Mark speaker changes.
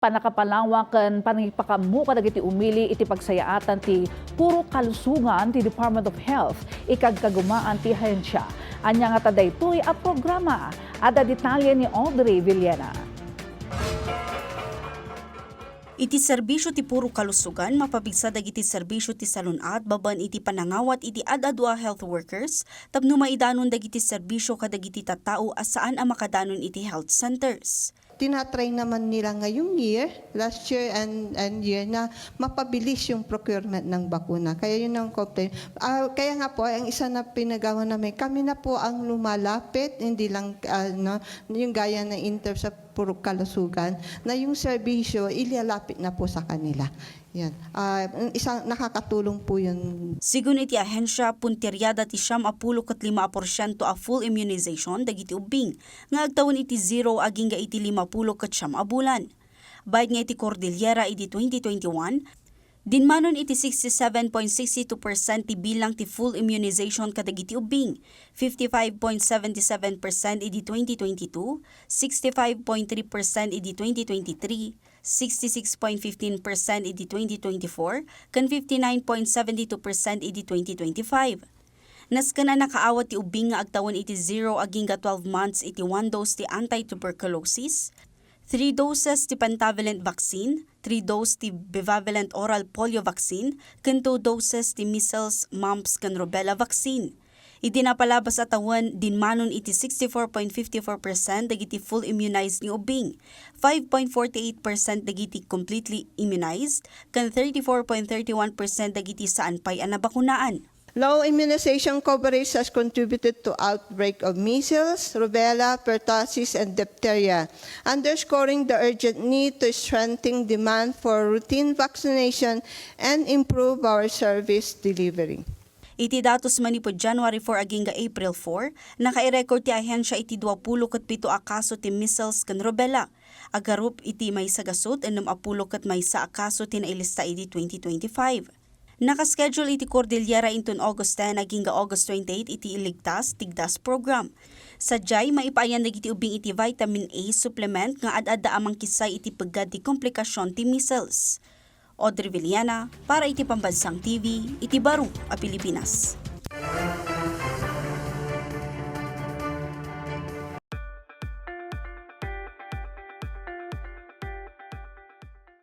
Speaker 1: Panakapalangwa ken panagipakamu kadagiti umili iti pagsayaatan ti puro kalusugan ti Department of Health ikagkagumaan ti ahensya. Anya nga daytoy a programa. Ada detalye ni Audrey Villena.
Speaker 2: Iti serbisyo ti puro kalusugan, mapabigsa dagiti serbisyo ti salunat, baban iti panangawat iti ad-adwa health workers, tapno maidanon dagiti serbisyo kadagiti tattao asaan a makadanon iti health centers.
Speaker 3: Tinatry naman nila ngayong year, last year and year, na mapabilis yung procurement ng bakuna. Kaya yun ang complaint. Kaya nga po, ang isa na pinagawa namin, kami na po ang lumalapit, hindi lang yung gaya na in terms of puro kalusugan, na yung serbisyo, ilalapit na po sa kanila. Yan. Isang nakakatulong po yun.
Speaker 2: Sigun iti ahensya, punteryada ti 75% a full immunization dagiti ubing, nga agtawon iti 0 aging iti 50 ket 9 a bulan. Bayad nga iti Cordillera iti 2021, dinmanon iti 67.62% ti bilang ti full immunization kadagiti ubing, 55.77% iti 2022, 65.3% iti 2023, 66.15% iti 2024, kan 59.72% iti 2025. Naskana nakaawat ti ubing nga agtawon iti 0 aging 12 months iti 1 dose ti anti-tuberculosis, 3 doses ti pentavalent vaccine, 3 dose ti bivalent oral polio vaccine, kan 2 doses ti measles, mumps, kan rubella vaccine. Iti napalabas atawan dinmanon iti 64.54% dagiti full immunized ni ubing, 5.48% dagiti completely immunized, kan 34.31% dagiti saan pay a nabakunaan.
Speaker 3: Low immunization coverage has contributed to outbreak of measles, rubella, pertussis, and diphtheria, underscoring the urgent need to strengthen demand for routine vaccination and improve our service delivery.
Speaker 2: Iti datos man po January 4 aging April 4, nakairecord ti ahensya iti 27 a kaso ti measles ken rubella. Agarup iti may sagasot 60 ket may sa kaso ti nailista iti 2025. Nakaschedule iti Cordillera inton August 10 aging August 28 iti Iligtas Tigdas program. Sadyay maipayan dagiti ubing iti vitamin A supplement nga ad-adda amang kisay iti peggad ti komplikasyon ti measles. Audrey Villena para iti Pambansang TV, iti Baro a Pilipinas.